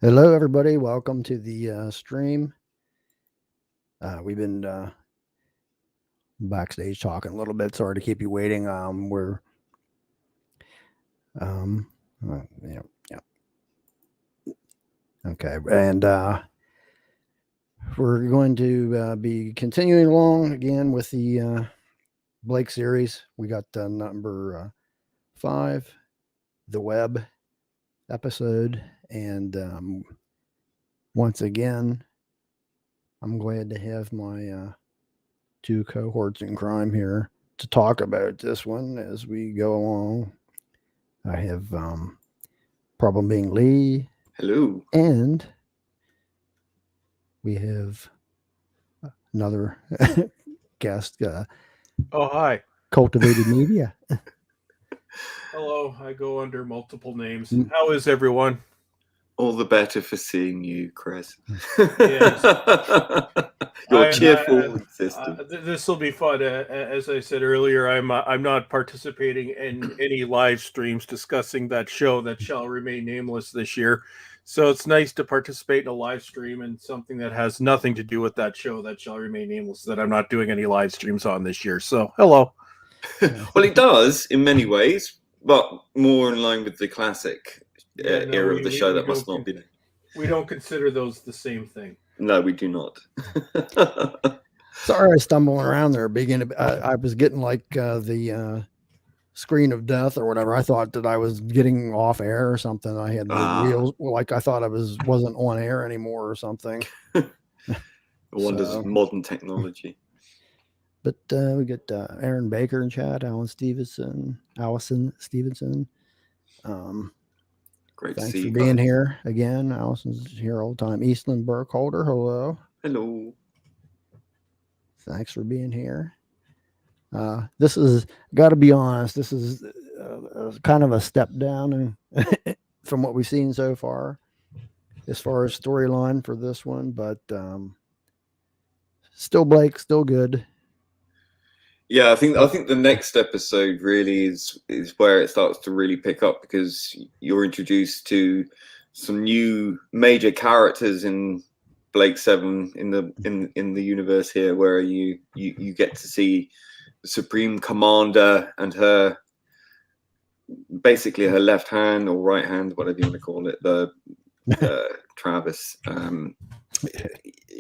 Hello, everybody. Welcome to the stream. We've been backstage talking a little bit. Sorry to keep you waiting. We're yeah, yeah, okay, and we're going to be continuing along again with the Blake series. We got number 5, the web episode, and once again, I'm glad to have my two cohorts in crime here to talk about this one as we go along. I have problem being Lee, Hello. and we have another guest, Oh, hi. Cultivated Media. Hello. I go under multiple names. How is everyone? All the better for seeing you, Chris. Yes. Your cheerful existence. This will be fun. As I said earlier, I'm not participating in any live streams discussing that show that shall remain nameless this year. So it's nice to participate in a live stream and something that has nothing to do with that show that shall remain nameless that I'm not doing any live streams on this year. So hello. Well, it does in many ways, but more in line with the classic era of the show that must not be. We don't consider those the same thing. No, we do not. Sorry, I stumbled around there. I was getting like the screen of death or whatever. I thought that I was getting off air or something. I had the wheels, like I thought I wasn't on air anymore or something. Wonders of modern technology. But we got Aaron Baker in chat, Allison Stevenson. Great thanks to see for you being guys. here again. Allison's here all the time. Eastland Burkholder, hello. Hello. Thanks for being here. This is, got to be honest, this is kind of a step down from what we've seen so far as storyline for this one, but still Blake, still good. Yeah, I think the next episode really is where it starts to really pick up, because you're introduced to some new major characters in Blake 7 in the universe here, where you get to see the Supreme Commander and her, basically her left hand or right hand, whatever you want to call it, the Travis.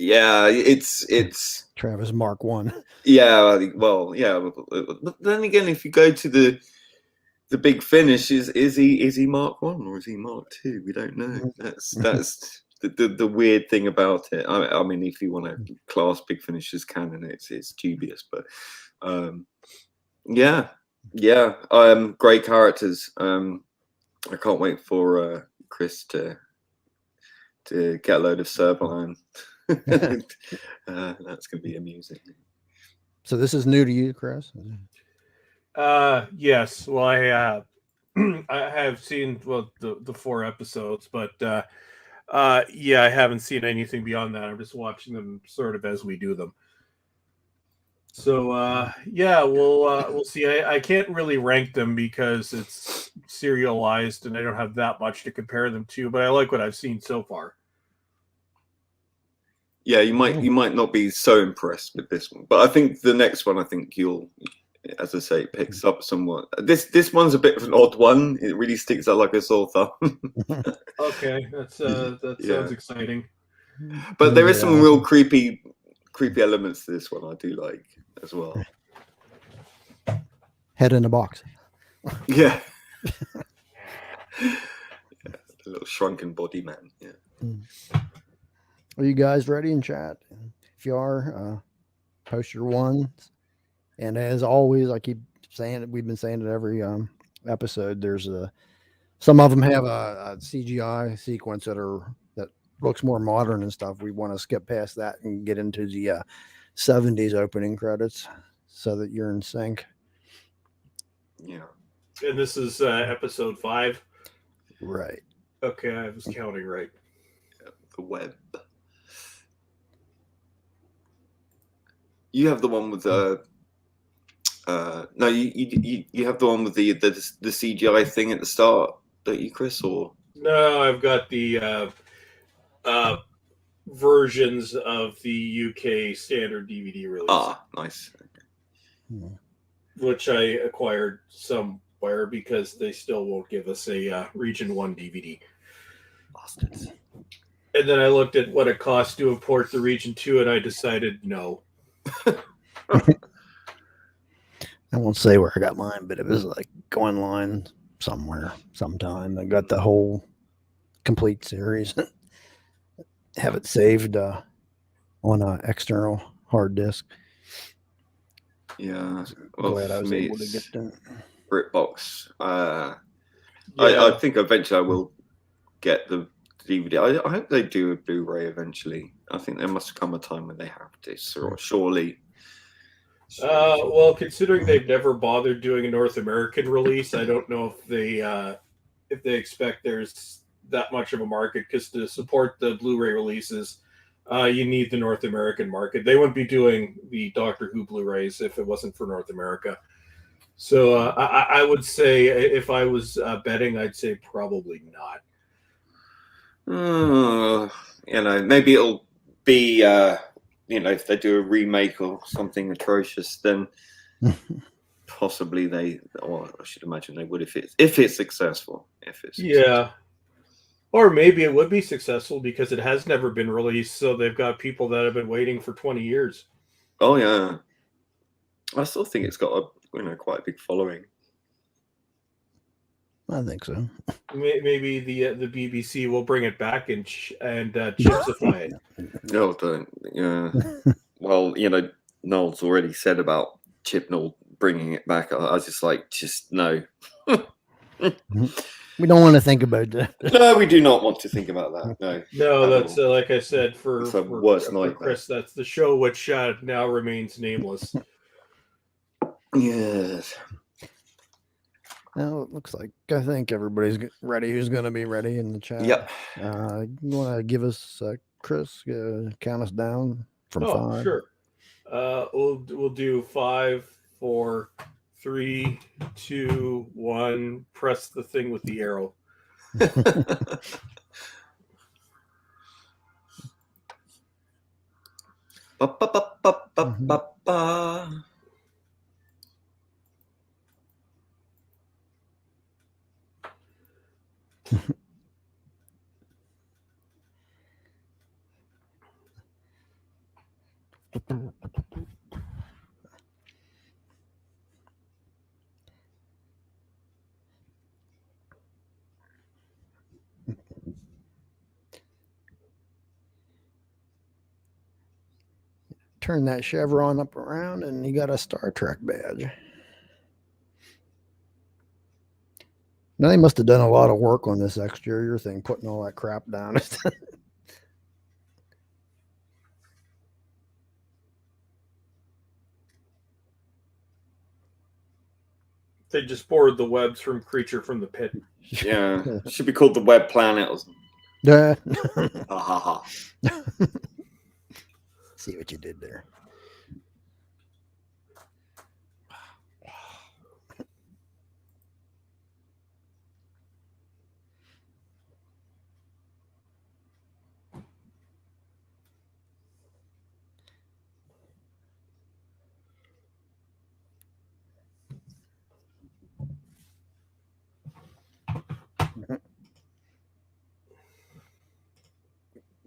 Yeah, it's Travis Mark 1. Yeah, well, yeah. But then again, if you go to the big finish, is he Mark 1 or is he Mark 2? We don't know. That's the weird thing about it. I mean, if you want to class Big Finish as canon, it's dubious, but yeah. Great characters. I can't wait for Chris to get a load of Servine. That's going to be amusing. So this is new to you, Chris? Yes. Well, I have seen the 4 episodes, but yeah, I haven't seen anything beyond that. I'm just watching them sort of as we do them. So yeah, we'll see. I can't really rank them because it's serialized and I don't have that much to compare them to, but I like what I've seen so far. Yeah, you might not be so impressed with this one, but I think the next one, I think you'll, as I say, picks up somewhat. This one's a bit of an odd one. It really sticks out like a sore thumb. Okay, that sounds exciting. But there is some real creepy elements to this one I do like as well. Head in a box. Yeah. The little shrunken body man. Yeah. Are you guys ready in chat? If you are, post your ones. And as always, I keep saying it. We've been saying it every episode. There's some of them have a CGI sequence that looks more modern and stuff. We want to skip past that and get into the 70s opening credits so that you're in sync. Yeah. And this is episode 5. Right. Okay, I was counting right. The web. You have the one with the. No, you have the one with the CGI thing at the start, don't you, Chris? Or no, I've got the versions of the UK standard DVD release, Ah, nice. Hmm. which I acquired somewhere because they still won't give us a Region 1 DVD. Bastards. And then I looked at what it costs to import the Region 2, and I decided no. I won't say where I got mine, but it was like go online somewhere, sometime. I got the whole complete series. Have it saved on an external hard disk. Yeah. Well, Glad I for was me, able to get it's that. BritBox. Yeah, I think eventually I will get the DVD. I hope they do a Blu-ray eventually. I think there must come a time when they have to. Surely. well, considering they've never bothered doing a North American release, I don't know if they expect there's that much of a market, because to support the Blu-ray releases, you need the North American market. They wouldn't be doing the Doctor Who Blu-rays if it wasn't for North America. So I would say, if I was betting, I'd say probably not. Maybe it'll be, if they do a remake or something atrocious, then possibly I should imagine they would if it's successful. Yeah. Or maybe it would be successful because it has never been released, so they've got people that have been waiting for 20 years. Oh yeah, I still think it's got a quite a big following. I think so. Maybe the BBC will bring it back and chipsify it. No, don't. Yeah. Well, Noel's already said about Chibnall bringing it back. I was just no. We don't want to think about that. No, we do not want to think about that. No. No, that's like I said It's a worst nightmare. Chris. That's the show which now remains nameless. Yes. Now it looks like I think everybody's ready. Who's going to be ready in the chat? Yep. You want to give us, Chris, count us down from 5? Sure. We'll do 5, 4, 3, 2, 1. Press the thing with the arrow. Ba, ba, ba, ba, ba, ba, ba. Turn that chevron up around, and you got a Star Trek badge. Now they must have done a lot of work on this exterior thing, putting all that crap down. They just borrowed the webs from Creature from the Pit. Yeah. Should be called the Web Planet or something. Yeah. Ha ha ha. See what you did there.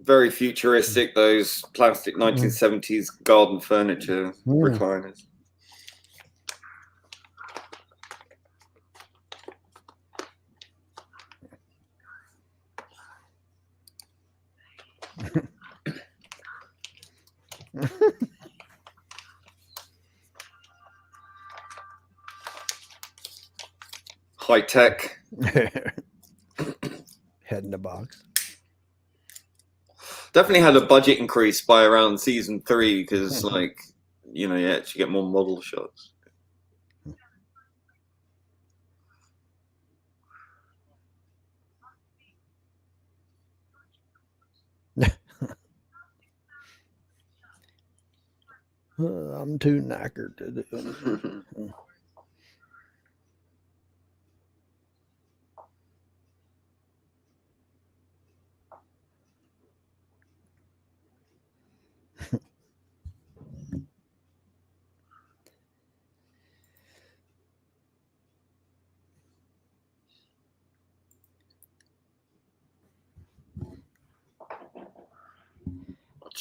Very futuristic, those plastic 1970s garden furniture recliners. High tech. Head in the box. Definitely had a budget increase by around season 3 because, you actually get more model shots. I'm too knackered to do it.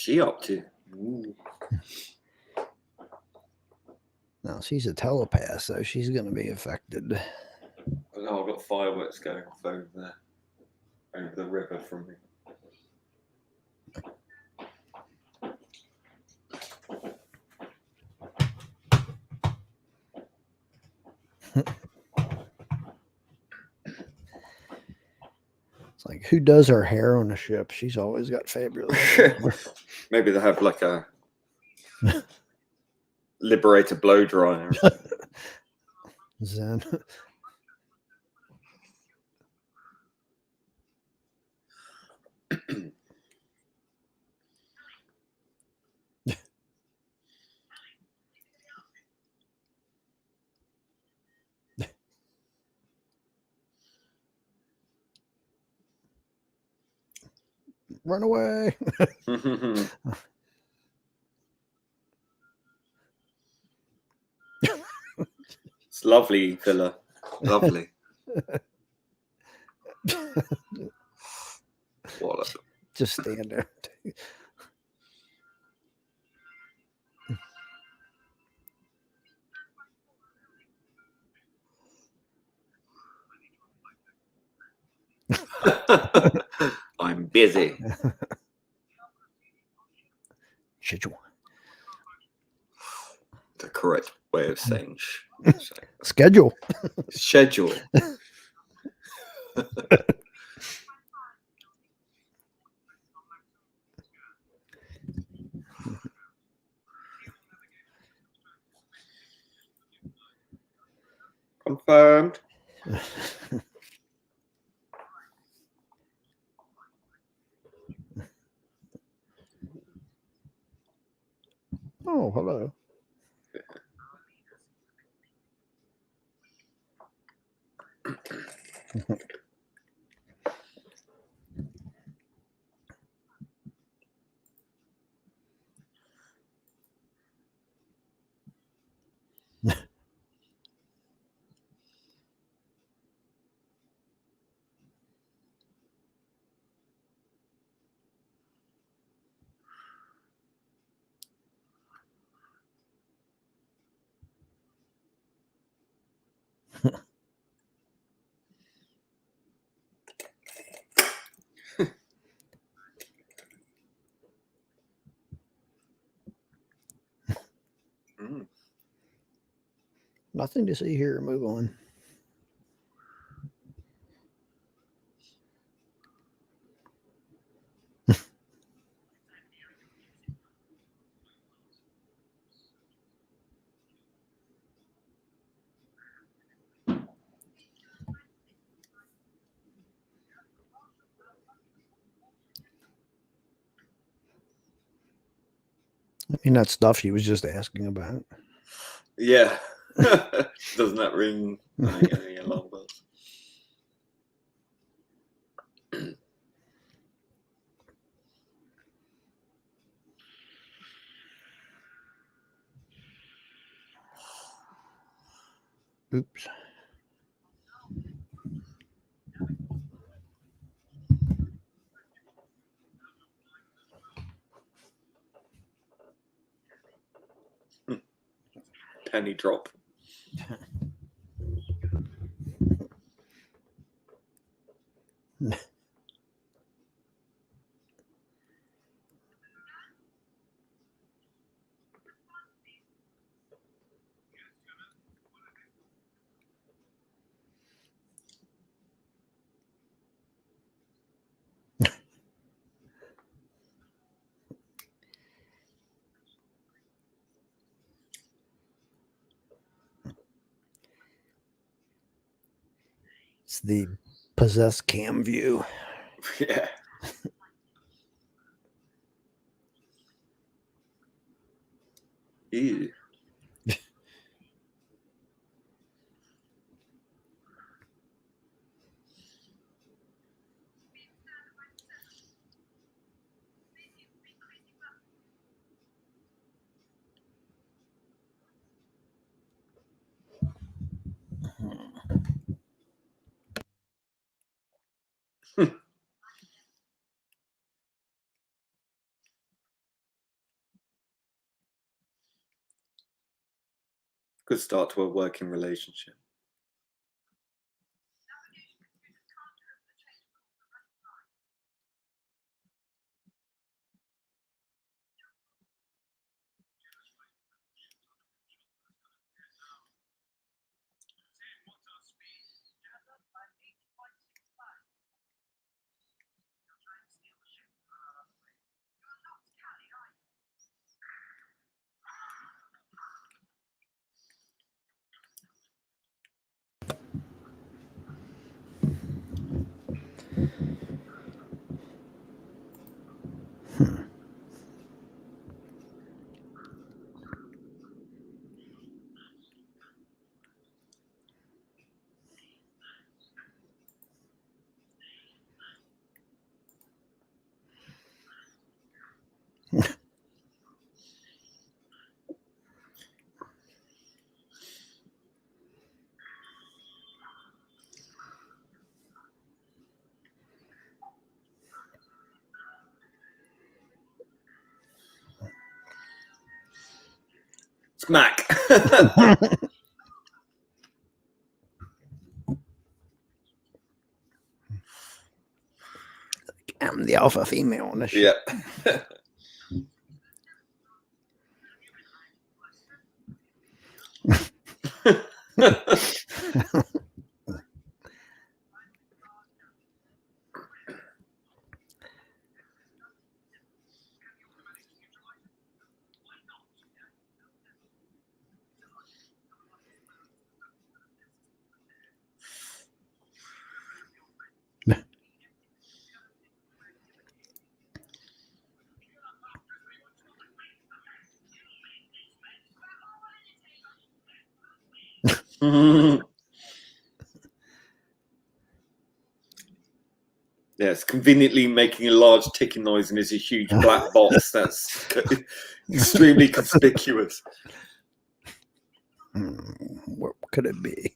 she up to? Ooh. Now she's a telepath, so she's going to be affected. Oh, no, I've got fireworks going off over there, over the river from me. It's like, who does her hair on the ship? She's always got fabulous hair. Maybe they have like a Liberator blow dryer. Zen. Run away. It's lovely, Villa. Lovely. What a... Just stand there. I'm busy. Schedule. The correct way of saying Schedule. schedule. Confirmed. Oh, hello. Nothing to see here. Move on. I mean, that stuff he was just asking about. Yeah. Doesn't that ring any alarm bells? Oops. Penny drop. It's the possessed cam view. Yeah. Ew. Good start to a working relationship. Smack. I'm the alpha female on this Yeah. shit. Yes, conveniently making a large ticking noise and is a huge black box that's extremely conspicuous. What could it be?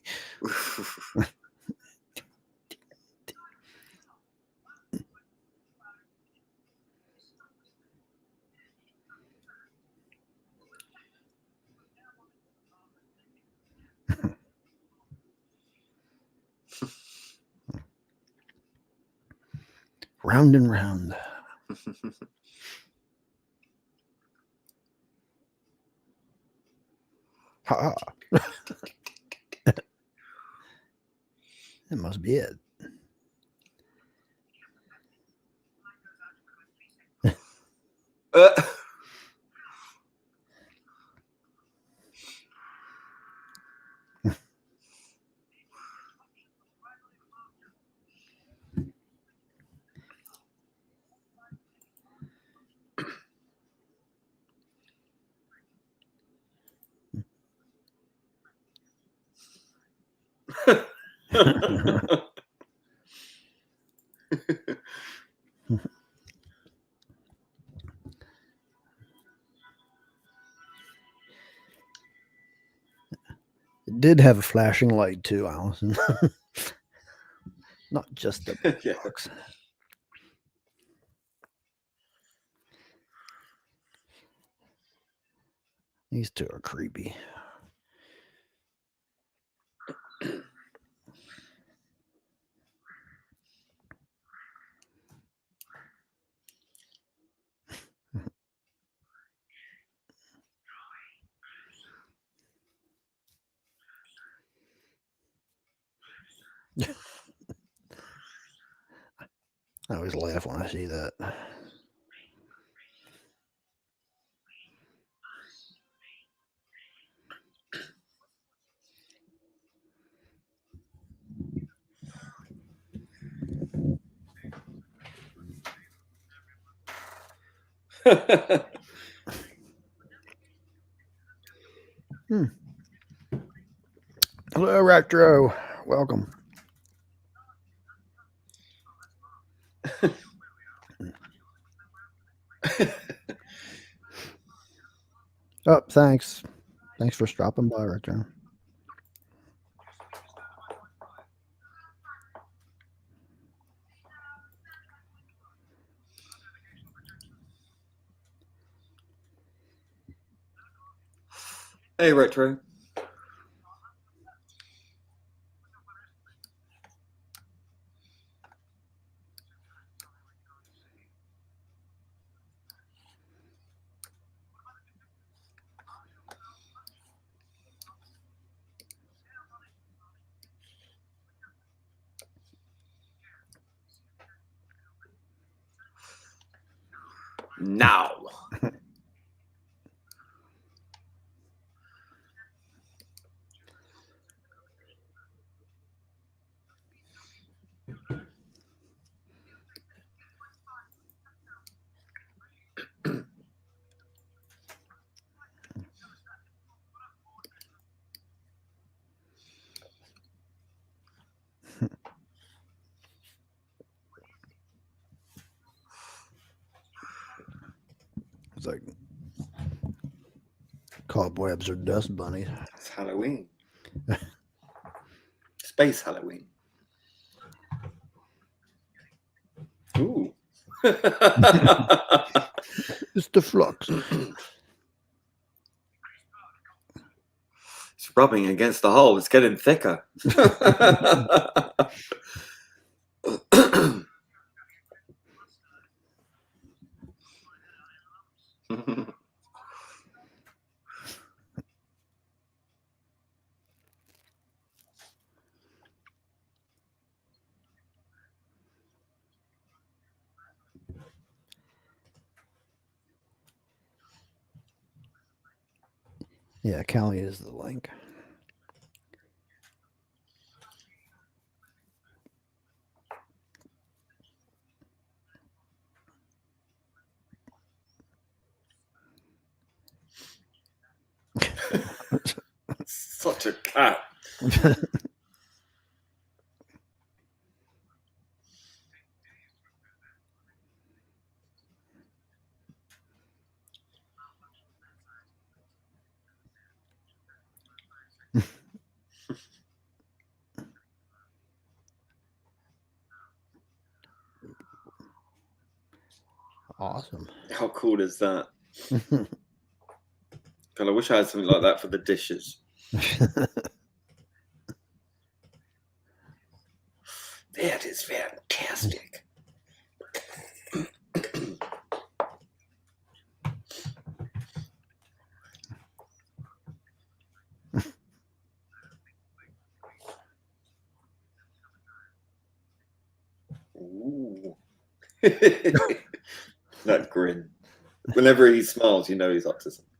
Round and round. Ha. That must be it. It did have a flashing light too, Allison. Not just the Yeah. box. These two are creepy. I always laugh when I see that. Hello, Retro. Welcome. Oh, thanks. Thanks for stopping by, Retro. Hey, Retro. now. It's like cobwebs or dust bunnies. It's Halloween. Space Halloween. Ooh. It's the flux. It's rubbing against the hull. It's getting thicker. Yeah, Callie is the link. Such a cat. Awesome. How cool is that? God, I wish I had something like that for the dishes. That is fantastic. Ooh. That grin. Whenever he smiles, you know he's up to something.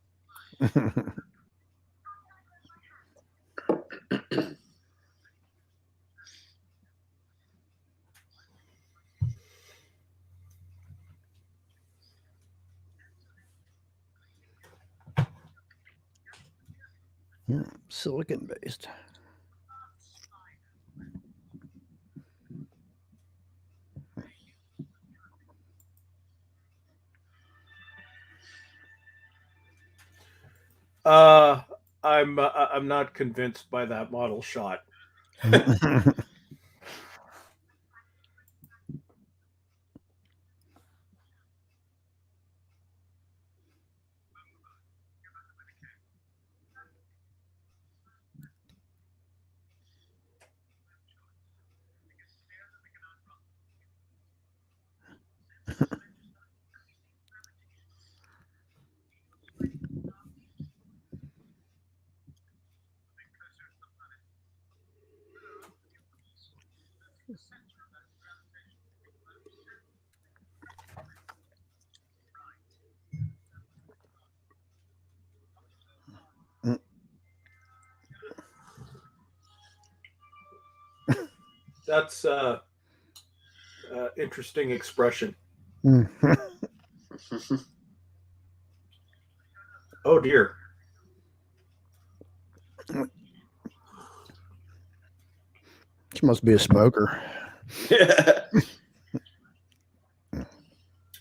Silicon based. I'm not convinced by that model shot. That's interesting expression. Oh dear. She must be a smoker. Yeah.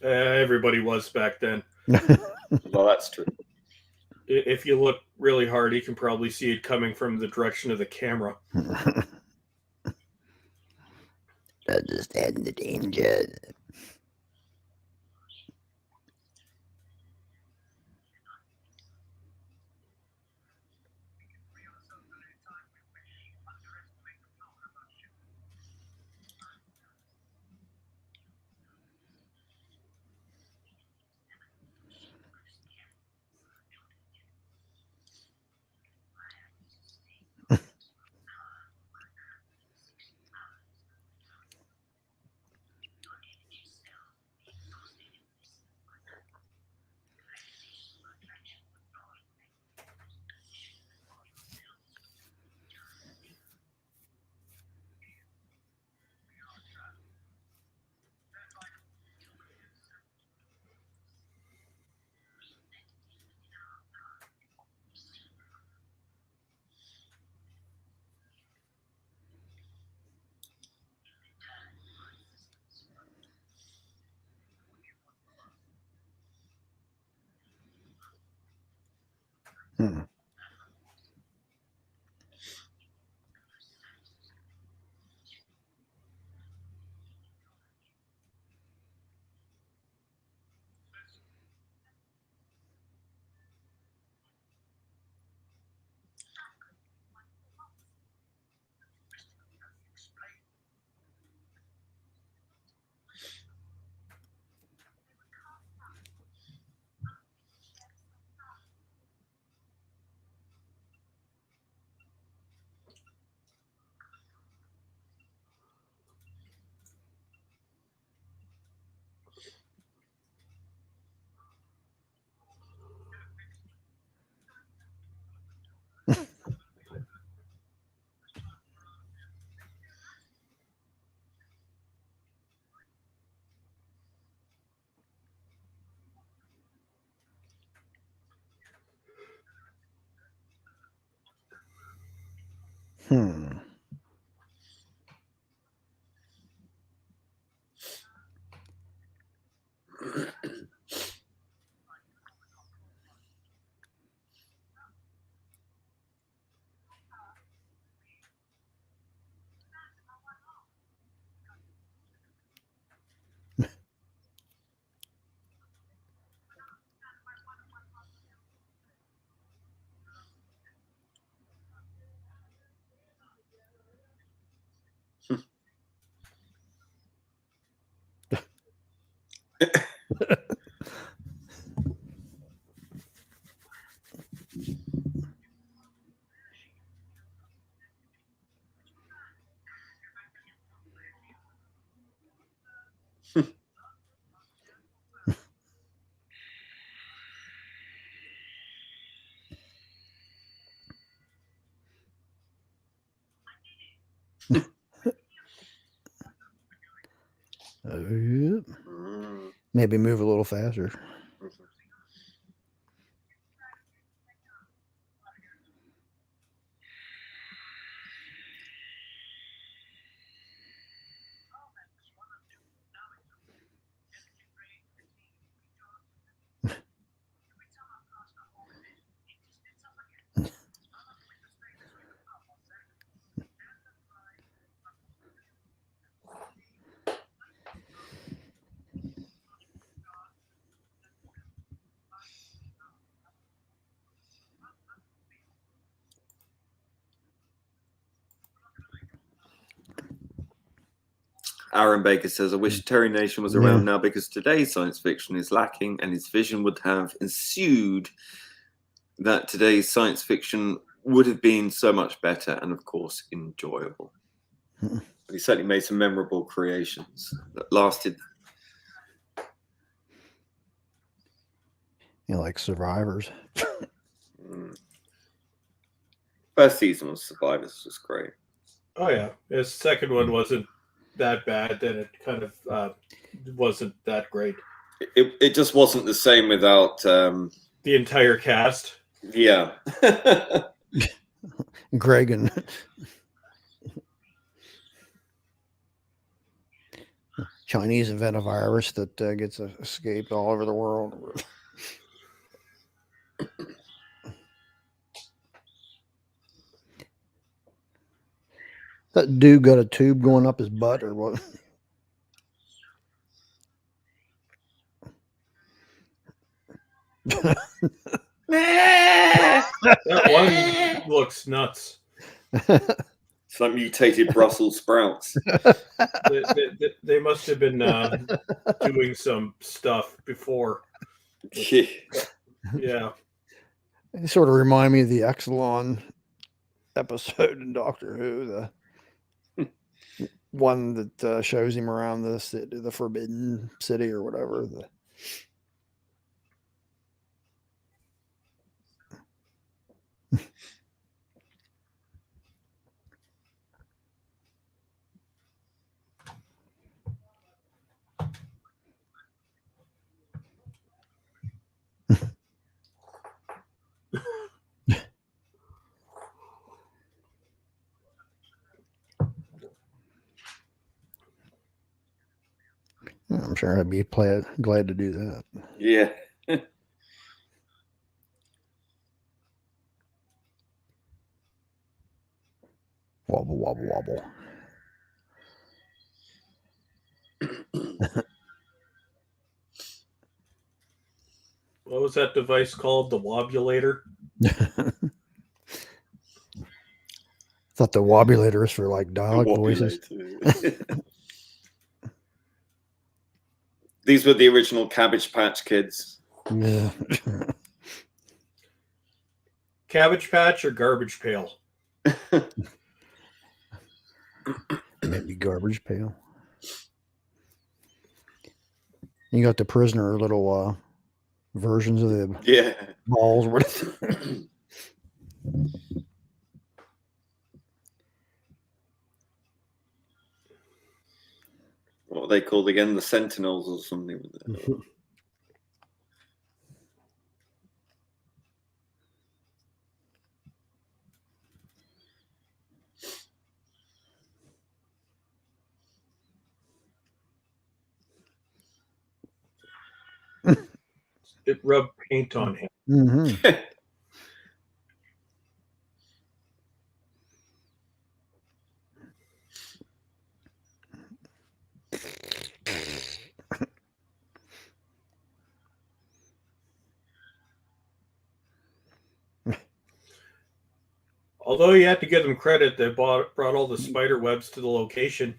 Everybody was back then. Well, that's true. If you look really hard, you can probably see it coming from the direction of the camera. Understand the danger. Hmm. Hmm. Maybe move a little faster. Aaron Baker says, I wish Terry Nation was around now because today's science fiction is lacking and his vision would have ensued that today's science fiction would have been so much better and, of course, enjoyable. But he certainly made some memorable creations that lasted. You know, like Survivors. First season of Survivors was great. Oh yeah, his second one wasn't that bad. Then it kind of wasn't that great. It just wasn't the same without the entire cast. Yeah. Greg and Chinese invent a virus that gets escaped all over the world. That dude got a tube going up his butt or what? That one looks nuts. It's like mutated Brussels sprouts. They must have been doing some stuff before. Yeah. They sort of remind me of the Exelon episode in Doctor Who, the one that shows him around the Forbidden City or whatever. I'm sure I'd be glad to do that. Yeah. Wobble, wobble, wobble. What was that device called? The wobulator? Thought the wobulator is for like dialect voices. These were the original Cabbage Patch Kids. Yeah. Cabbage Patch or Garbage Pail? Maybe Garbage Pail. You got the Prisoner little versions of the balls. What are they called again? The Sentinels or something. It rubbed paint on him. Mm-hmm. Although you have to give them credit, they brought all the spider webs to the location.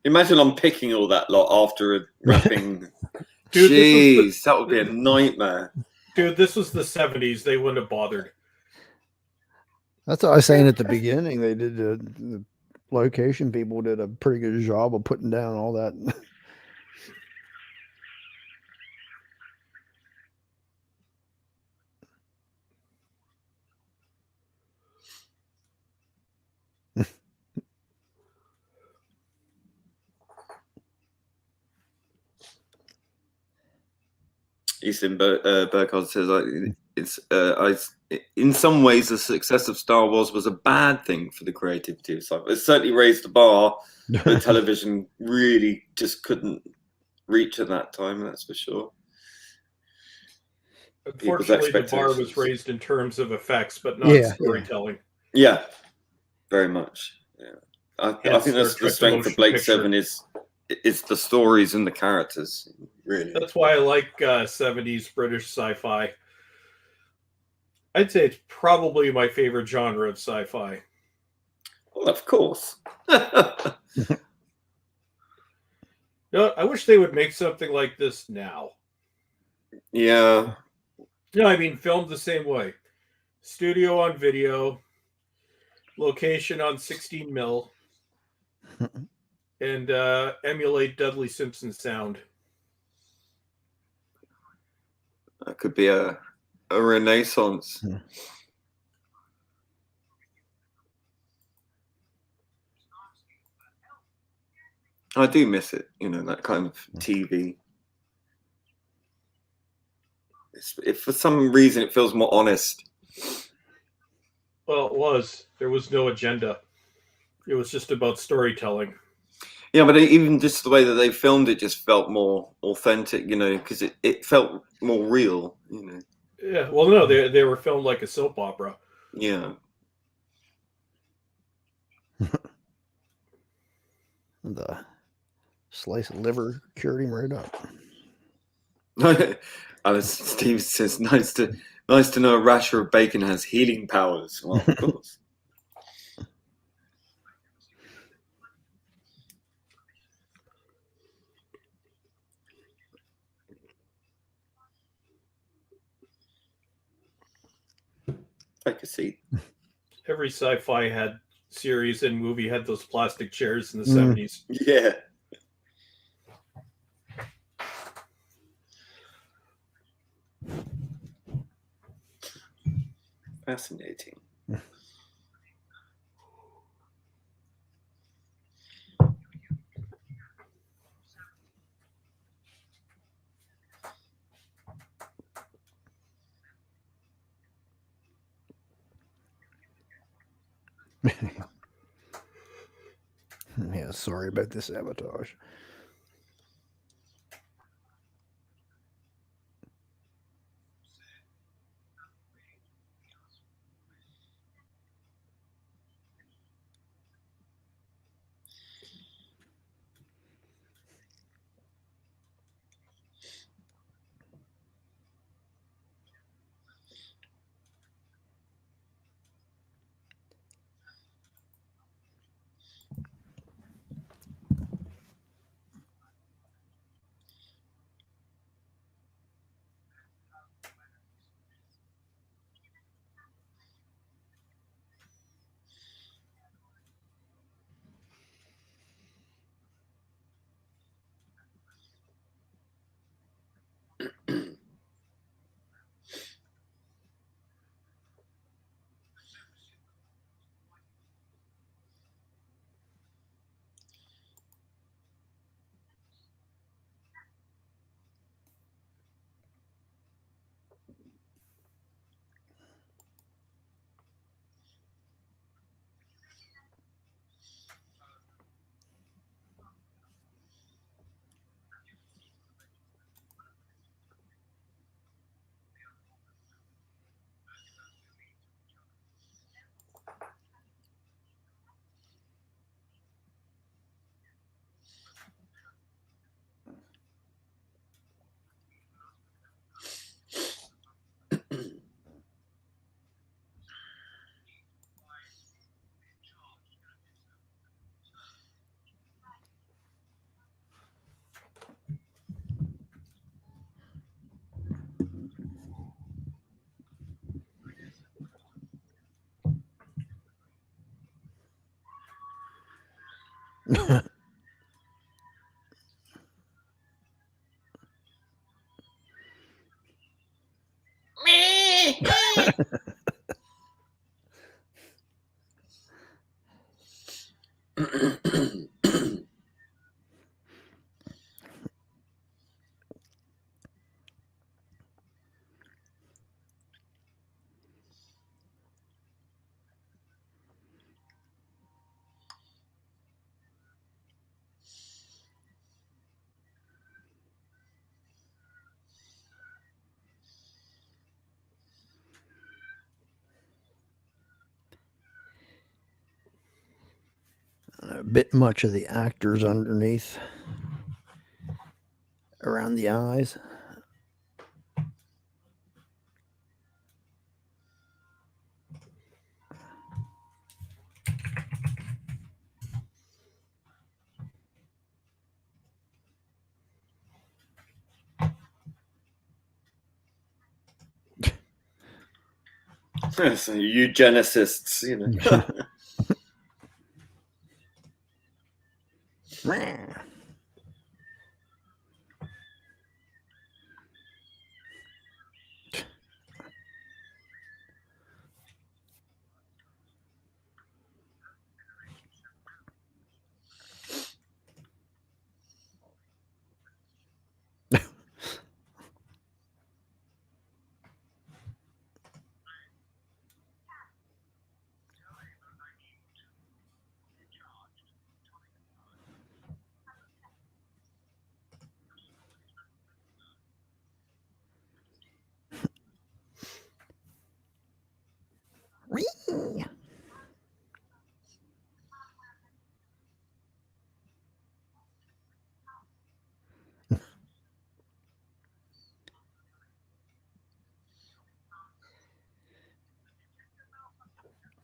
Imagine unpicking all that lot after wrapping. Dude, Jeez, that would be a nightmare. Dude, this was the 70s. They wouldn't have bothered. That's what I was saying at the beginning. They did the location people did a pretty good job of putting down all that. Easton Burkhardt says, in some ways, the success of Star Wars was a bad thing for the creativity of sci-fi. It certainly raised the bar, but television really just couldn't reach at that time, that's for sure. Unfortunately, the bar was raised in terms of effects, but not storytelling. Yeah, very much. Yeah, I think that's the strength of Blake 7 is the stories and the characters. Really, that's why I like 70s British sci-fi. I'd say it's probably my favorite genre of sci-fi. Well, of course. I wish they would make something like this now. Yeah. No, I mean filmed the same way. Studio on video, location on 16 mil, and emulate Dudley Simpson sound. That could be a renaissance. I do miss it, that kind of TV. If for some reason it feels more honest. Well, it was. There was no agenda. It was just about storytelling. Yeah, but even just the way that they filmed it just felt more authentic, because it felt more real, Yeah, well, no, they were filmed like a soap opera. Yeah. The slice of liver cured him right up. Alice Steve says, nice to know a rasher of bacon has healing powers. Well, of course. Take a seat. Every sci-fi series and movie had those plastic chairs in the 70s. Yeah. Fascinating. Yeah, sorry about the sabotage. A bit much of the actors underneath around the eyes. So eugenicists, you know.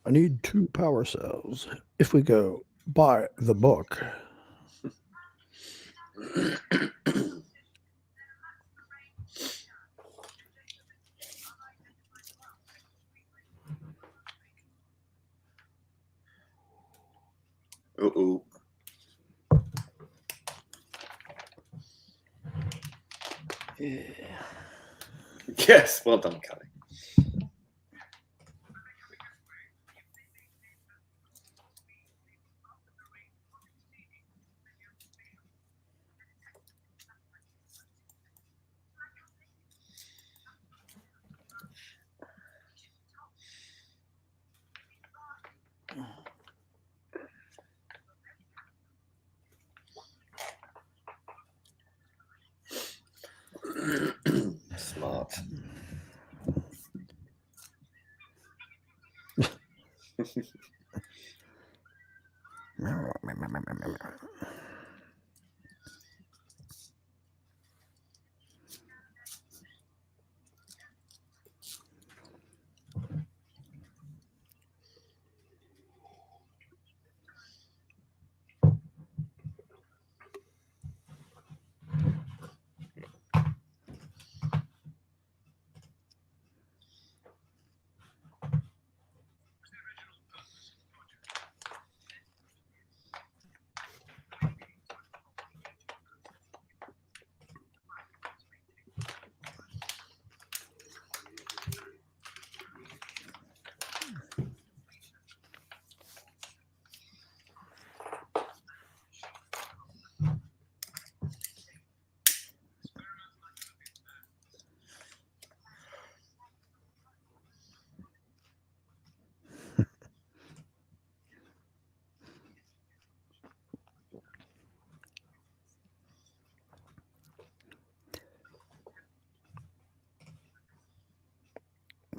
I need 2 power cells. If we go buy the book. Uh-oh. Yeah. Yes, well done, Callie. Smart.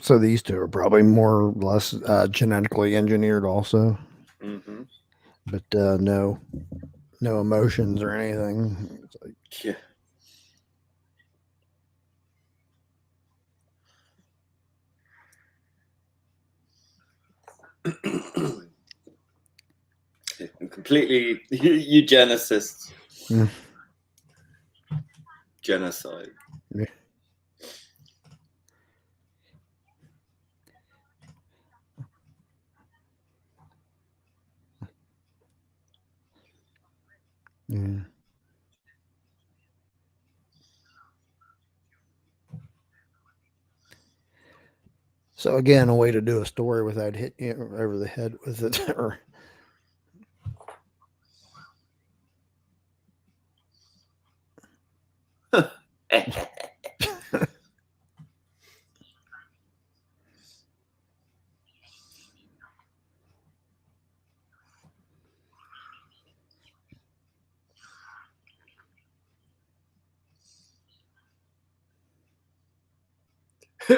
So these two are probably more or less genetically engineered also, Mm-hmm. but no emotions or anything. It's like, Yeah. Completely eugenicists. Mm. Genocide. Yeah. So again, a way to do a story without hitting you over the head with it, or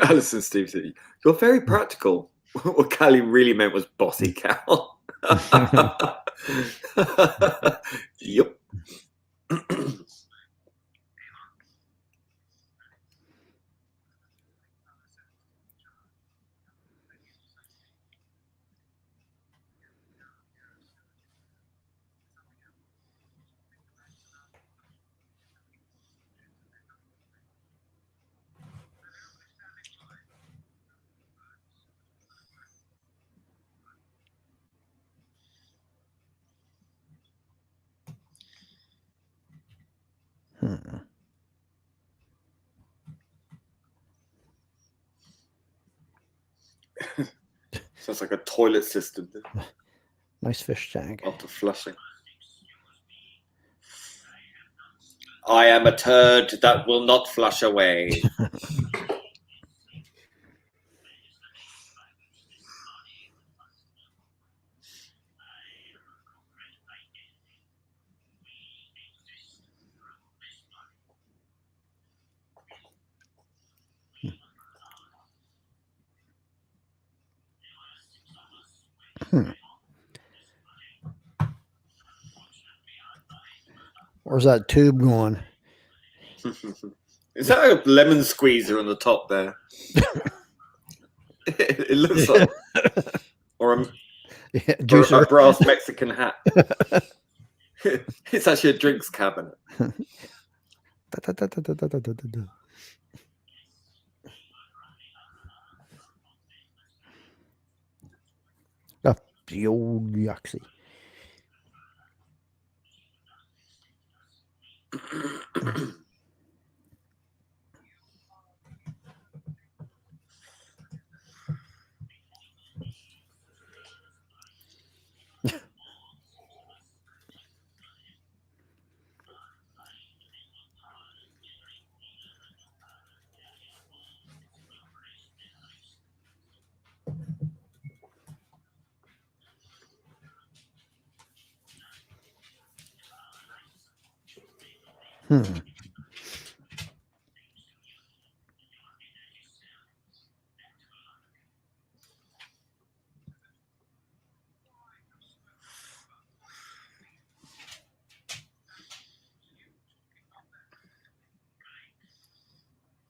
Alison Steve said, "You're very practical." What Callie really meant was bossy Cal. Yep. Sounds like a toilet system nice fish tank. after flushing. I am a turd that will not flush away. Where's that tube going? Is that a lemon squeezer on the top there? It looks like, or a Juicer. brass Mexican hat. It's actually a drinks cabinet. The old yucksy.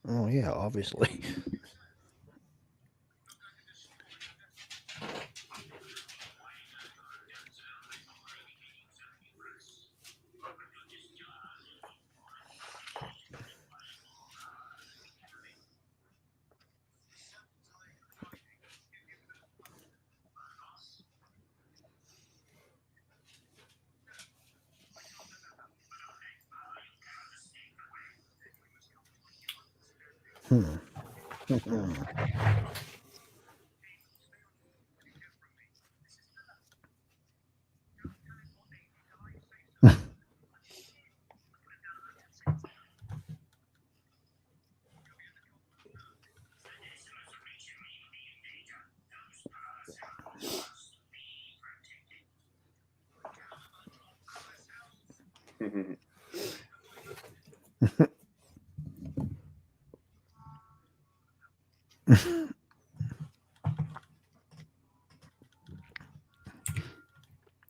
Oh yeah, obviously.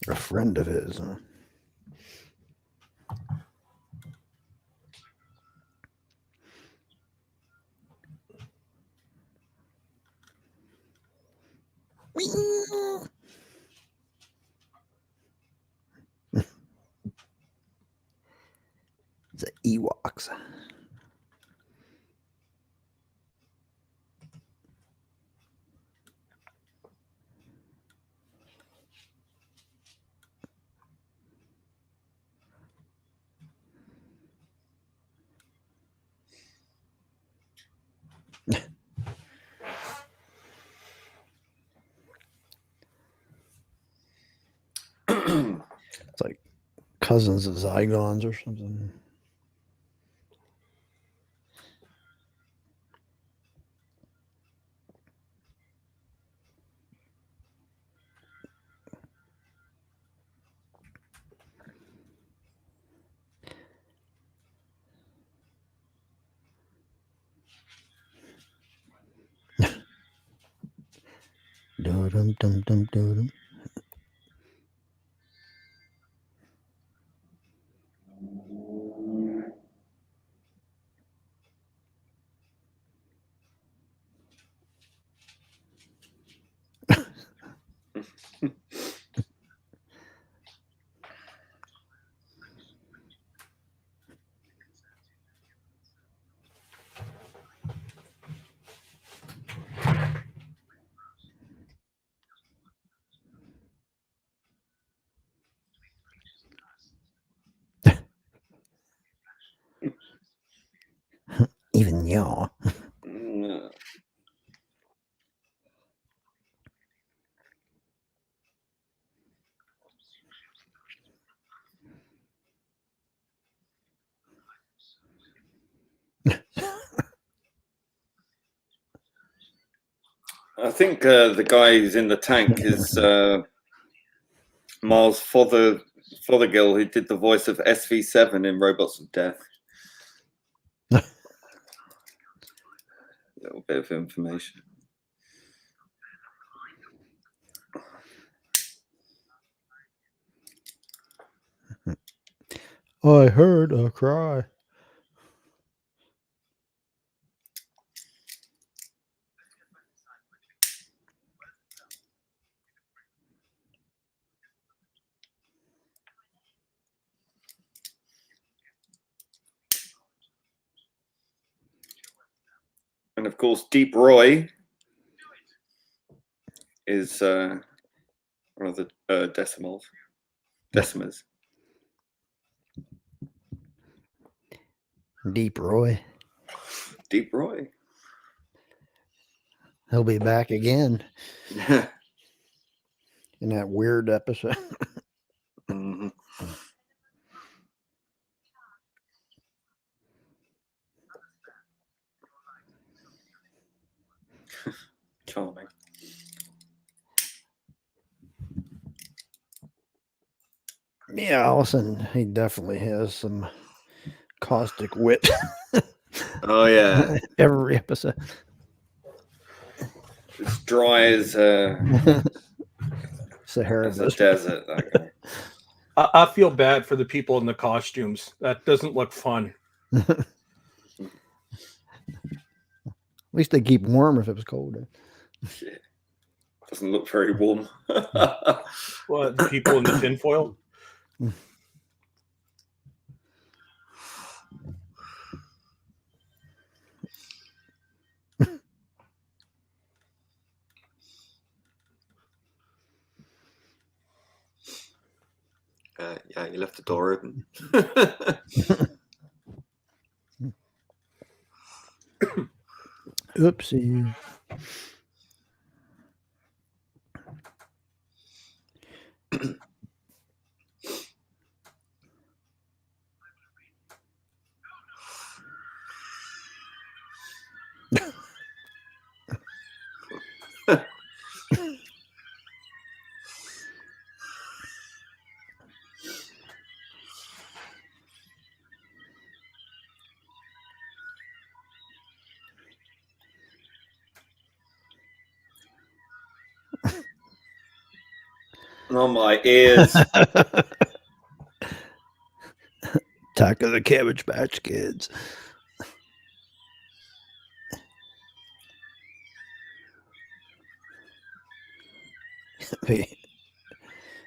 A friend of his. Huh? The Ewoks. cousins of Zygons or something. Dum dum dum dum. Even y'all. I think the guy who's in the tank is Miles Fothergill, who did the voice of SV7 in Robots of Death. A little bit of information. I heard a cry. And of course, Deep Roy is one of the decimers. Deep Roy. Deep Roy. He'll be back again in that weird episode. Mm-hmm. Charming. Yeah, Allison, he definitely has some caustic wit. Oh yeah, Every episode. as dry as Sahara a desert. That guy. I feel bad for the people in the costumes. That doesn't look fun. At least they keep warm if it was cold. Shit. Doesn't look very warm. Well, the people in the tinfoil. Yeah, you left the door open. Oopsie. Oh, my ears. Attack of the Cabbage Patch Kids.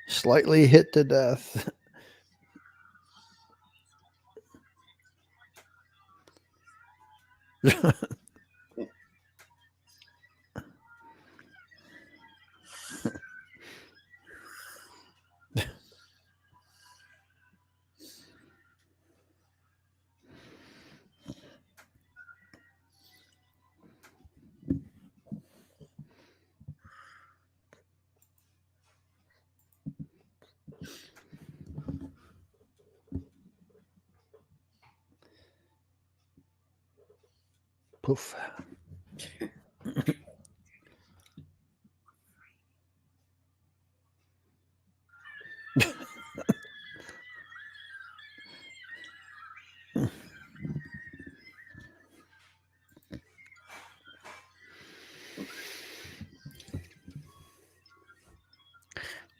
Slightly hit to death. Poof.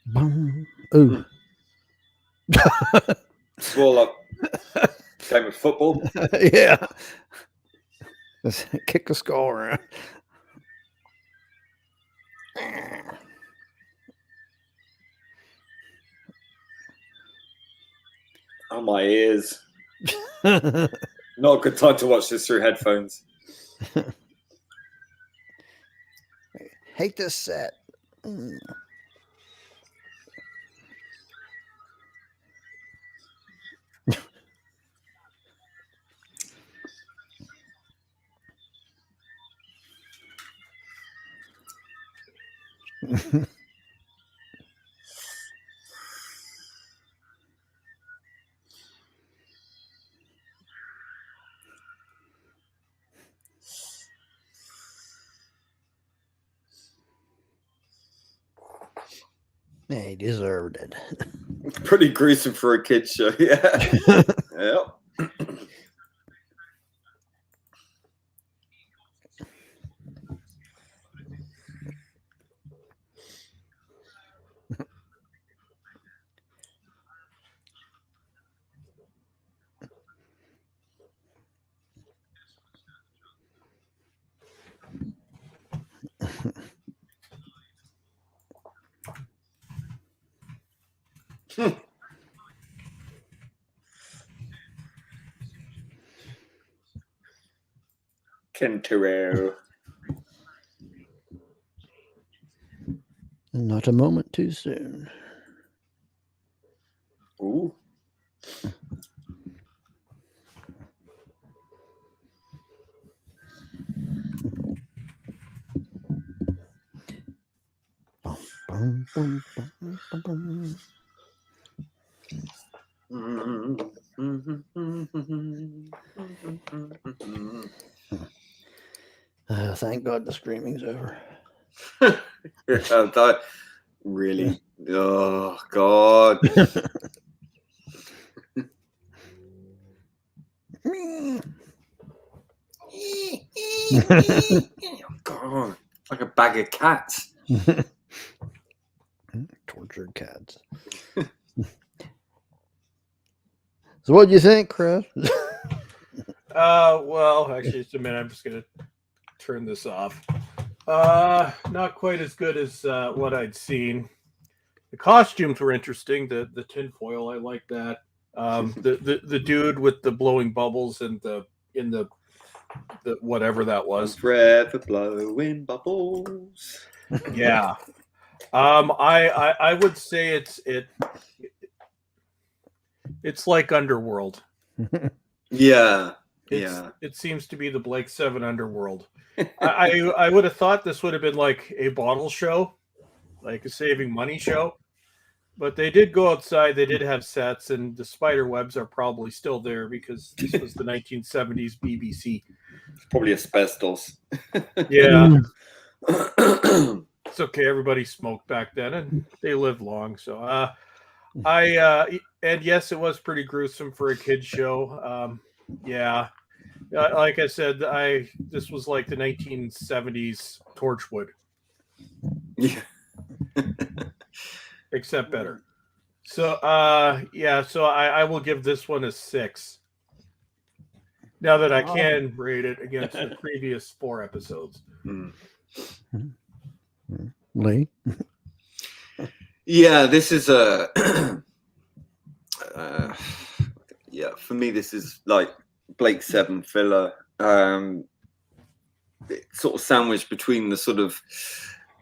Boom. Ooh. Well, game of football. Yeah. Let's kick the skull around. Oh, my ears. Not a good time to watch this through headphones. Hate this set. Yeah, he deserved it. Pretty gruesome for a kid's show. Yeah. Yep. Kentaro. Not a moment too soon. Ooh. Boom, boom, boom, boom, boom. Thank God the screaming's over. Yeah, that really. Oh God. God, like a bag of cats. Tortured cats. So what do you think, Chris? Well, actually, just a minute. I'm just gonna turn this off. Not quite as good as what I'd seen. The costumes were interesting. The tinfoil, I like that. The dude with the blowing bubbles and the whatever that was. Forever blowing bubbles. Yeah. I would say it's like Underworld. Yeah. It seems to be the Blake 7 Underworld. I would have thought this would have been like a bottle show, like a saving money show. But they did go outside. They did have sets, and the spider webs are probably still there because this was the 1970s BBC. It's probably asbestos. Yeah. It's okay. Everybody smoked back then, and they lived long. So, and yes, it was pretty gruesome for a kid's show. Yeah. Like I said, this was like the 1970s Torchwood. Yeah. Except better. So yeah, so I will give this one a 6. Now that I can rate it against the previous 4 episodes. Lee? Yeah, this is a yeah, for me this is like Blake 7 filler. It's sort of sandwiched between the sort of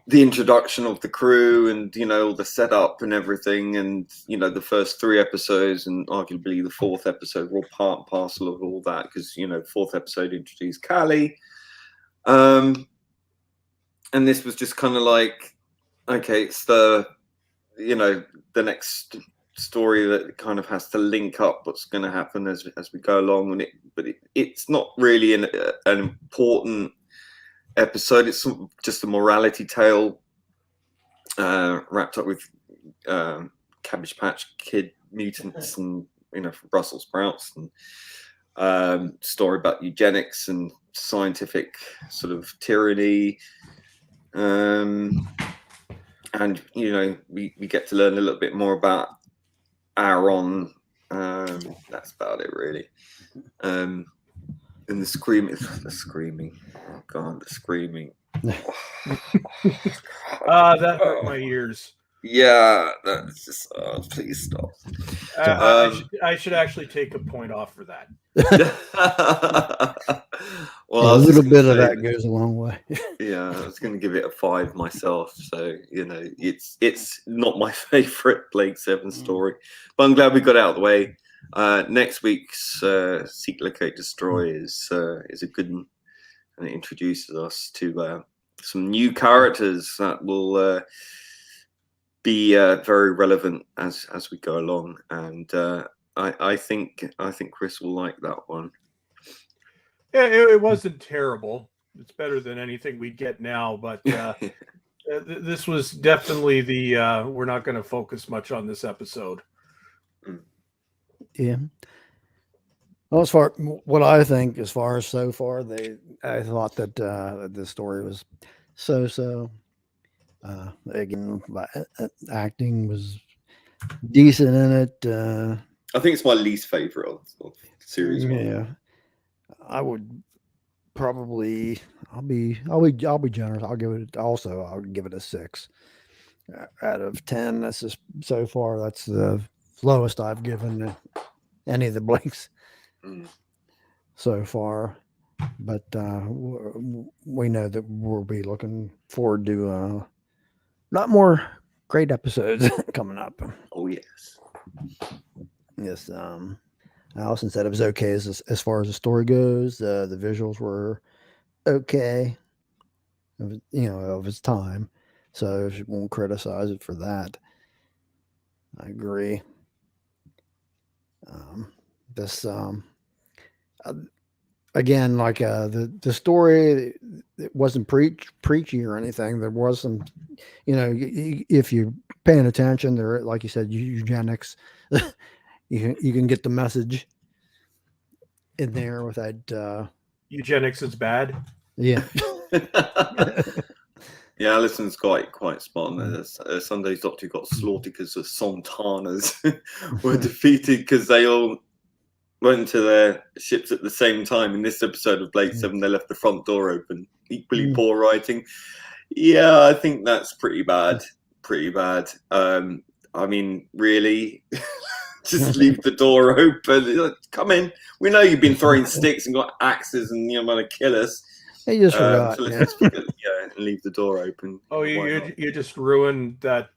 the introduction of the crew and, you know, all the setup and everything, and, you know, the first 3 episodes and arguably the 4th episode were all part and parcel of all that, because, you know, the 4th episode introduced Callie, and this was just kind of like, okay, it's the, you know, the next story that kind of has to link up what's going to happen as we go along, and it's not really an important episode. It's just a morality tale wrapped up with Cabbage Patch Kid mutants and Brussels sprouts, and story about eugenics and scientific sort of tyranny, and we get to learn a little bit more about Aaron. That's about it, really. And the screaming. Oh God, the screaming. That hurt my ears. Yeah, that's just. Please stop. I should actually take a point off for that. Well, a little bit of that goes a long way. Yeah, I was going to give it a 5 myself. So it's not my favorite Blake 7 story, but I'm glad we got it out of the way. Next week's Seek, Locate, Destroy is a good one, and it introduces us to some new characters that will be very relevant as we go along, and I think Chris will like that one. Yeah, it wasn't terrible. It's better than anything we get now, but this was definitely the we're not going to focus much on this episode. Yeah. Well, as far what I think, as far as so far, I thought that the story was so. Again, acting was decent in it. I think it's my least favorite of the series. Yeah, I would probably. I'll be generous. I'll give it a 6 out of 10. That's just so far. That's the lowest I've given any of the Blakes so far. But we know that we'll be looking forward to a lot more great episodes coming up. Oh yes. Yes. Allison said it was okay as far as the story goes. The visuals were okay, of its time, so she won't criticize it for that. I agree. Again, like the story, it wasn't preachy or anything. There was some, if you're paying attention, there, like you said, eugenics. you can get the message in there without. Eugenics is bad. Yeah. Yeah, Alison's quite spot on. Sunday's Doctor got slaughtered because the Sontanas were defeated because they all went to their ships at the same time. In this episode of Blake 7, they left the front door open. Equally poor writing. Yeah, I think that's pretty bad. I mean, really? Just leave the door open. Come in. We know you've been throwing sticks and got axes and you're going to kill us. He just forgot. So let's just and leave the door open. Oh, you just ruined that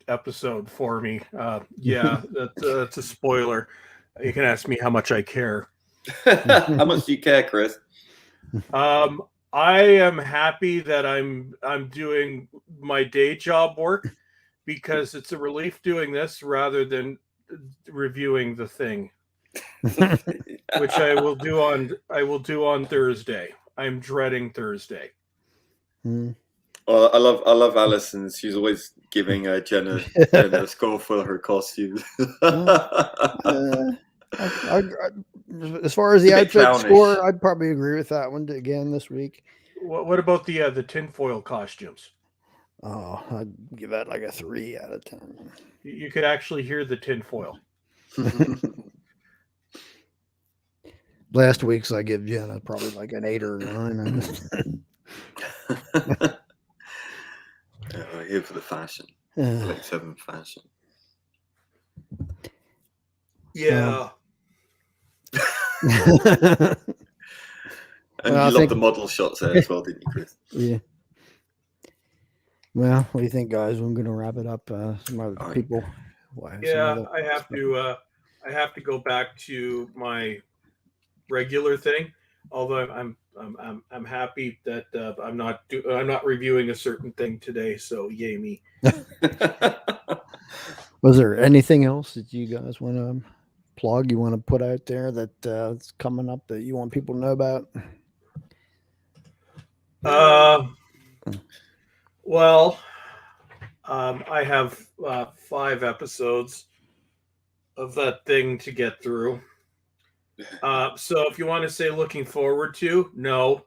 episode for me. Yeah, that's a spoiler. You can ask me how much I care. How much do you care, Chris? I am happy that I'm doing my day job work because it's a relief doing this rather than reviewing The Thing, which I will do on Thursday. I'm dreading Thursday. Well, I love Alison. She's always giving Jenna a score for her costume. As far as the outfit score, I'd probably agree with that one again this week. What about the tinfoil costumes? Oh, I'd give that like a 3 out of 10. You could actually hear the tinfoil. Last week's I give Jenna probably like an 8 or 9. Here for the fashion. Like 7 fashion. Yeah. And you loved the model shots there as well, didn't you, Chris? Yeah. Well, what do you think, guys? I'm going to wrap it up. Some other people. I have to go back to my regular thing. Although I'm happy that I'm not reviewing a certain thing today. So yay me. Was there anything else that you guys want to plug? You want to put out there that it's coming up that you want people to know about? Well, I have 5 episodes of that thing to get through. So if you want to say looking forward to, no.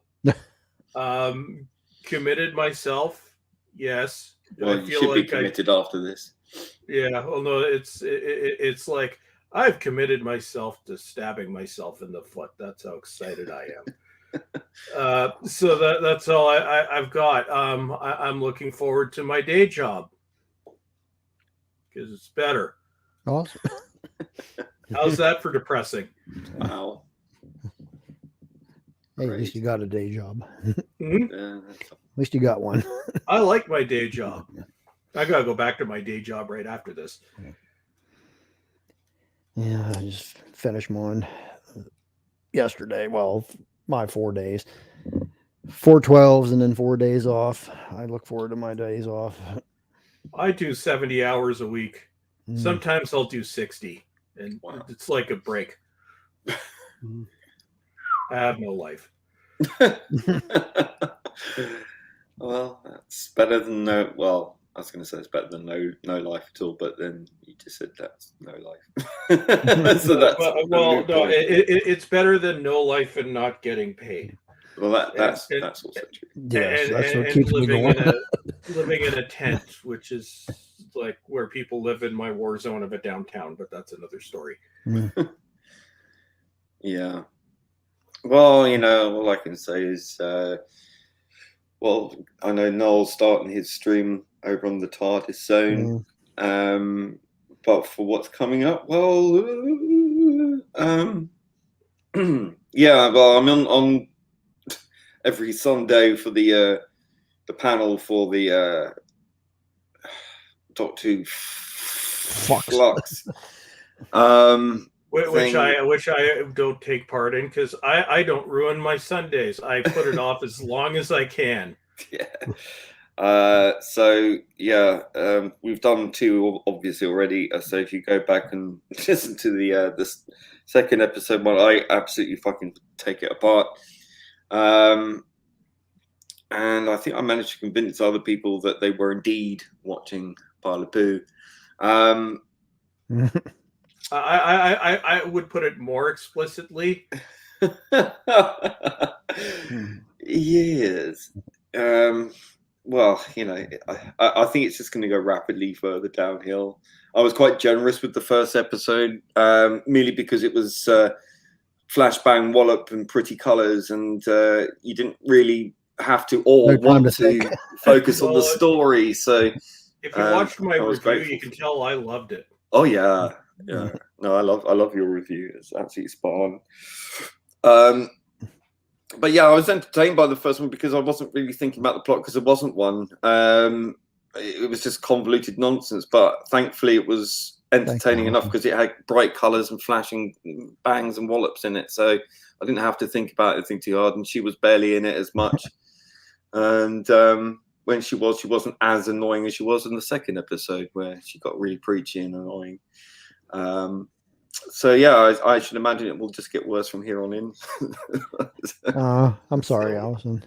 Committed myself, yes. Well, you should be committed after this. Yeah, well, no, it's like I've committed myself to stabbing myself in the foot. That's how excited I am. So that's all I've got. I'm looking forward to my day job because it's better. Awesome. How's that for depressing? Wow. Hey, at Great. least you got a day job. Mhm. At least you got one. I like my day job. I gotta go back to my day job right after this. Yeah, I just finished mine yesterday. Well, my 4 days. 4 12s and then 4 days off. I look forward to my days off. I do 70 hours a week. Mm. Sometimes I'll do 60, and Wow. it's like a break. Mm. I have no life. Well, that's better than no. Well, I was going to say it's better than no life at all, but then you just said that's no life. So that's well, no, it's better than no life and not getting paid. well, that's also true. Yes, that's what and keeps me living going. living in a tent, which is like where people live in my war zone of a downtown, but that's another story. Mm. Yeah. Well, all I can say is, well, I know Noel's starting his stream over on the TARDIS zone. But for what's coming up, well, yeah, well, I'm on every Sunday for the panel for the Doctor Who Flux. Which I don't take part in because I don't ruin my Sundays. I put it off as long as I can. Yeah. So yeah, we've done 2 obviously already. So if you go back and listen to the second episode, well, I absolutely fucking take it apart. And I think I managed to convince other people that they were indeed watching Pile of Poo. I would put it more explicitly. Yes. Well, I think it's just going to go rapidly further downhill. I was quite generous with the first episode, merely because it was flashbang, wallop, and pretty colours, and you didn't really have to want to focus on the story. So, if you watched my review, you can tell I loved it. Oh yeah. Yeah, no, I love your review. It's absolutely spot on. But yeah, I was entertained by the first one because I wasn't really thinking about the plot because there wasn't one. It was just convoluted nonsense. But thankfully, it was entertaining enough because it had bright colours and flashing bangs and wallops in it. So I didn't have to think about anything too hard. And she was barely in it as much. And when she wasn't as annoying as she was in the second episode, where she got really preachy and annoying. So yeah, I should imagine it will just get worse from here on in. I'm sorry, Allison.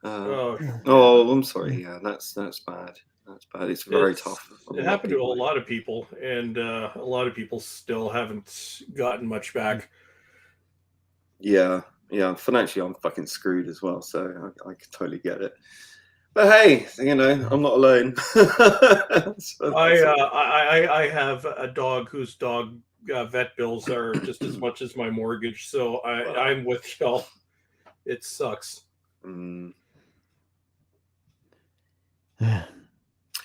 I'm sorry. Yeah, that's bad. That's bad. It's very tough. It happened to a lot of people, and a lot of people still haven't gotten much back. Yeah. Financially, I'm fucking screwed as well, so I can totally get it. But hey, I'm not alone. I have a dog whose dog vet bills are just as much as my mortgage, so I'm with y'all. It sucks.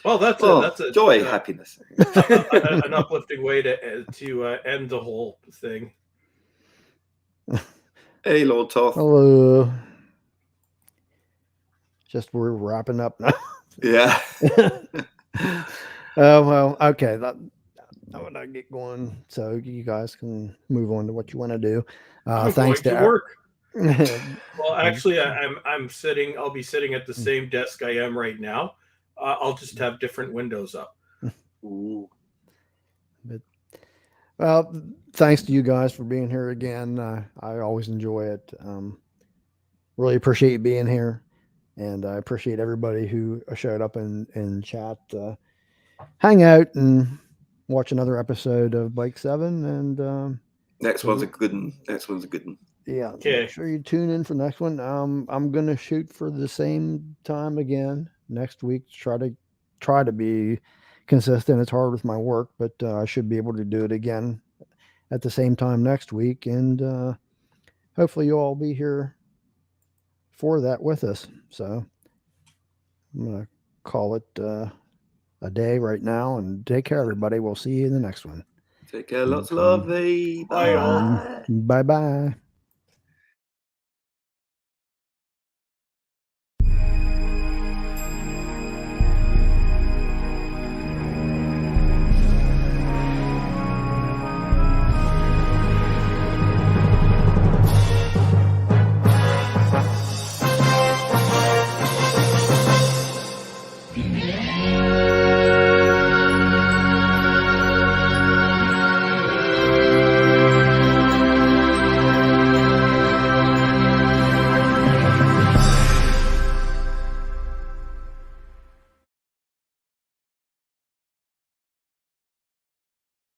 Well, that's a joy, happiness, an uplifting way to end the whole thing. Hey, Lord Toth. Hello. Just we're wrapping up now. Yeah. Well, okay. That would not get going, so you guys can move on to what you want to do. Thanks to work. Well, actually, I'm sitting. I'll be sitting at the same desk I am right now. I'll just have different windows up. Ooh. But well, thanks to you guys for being here again. I always enjoy it. Really appreciate you being here, and I appreciate everybody who showed up in chat, hang out and watch another episode of Bike 7. And Next one's a good one. Next one's a good one. yeah, Okay. make sure you tune in for the next one. I'm gonna shoot for the same time again next week. Try to be consistent. It's hard with my work, but I should be able to do it again at the same time next week, and hopefully you'll all be here for that with us. So I'm gonna call it a day right now, and take care, everybody. We'll see you in the next one. Take care. Lots of love. Hey, Bye, all. bye. Bye bye.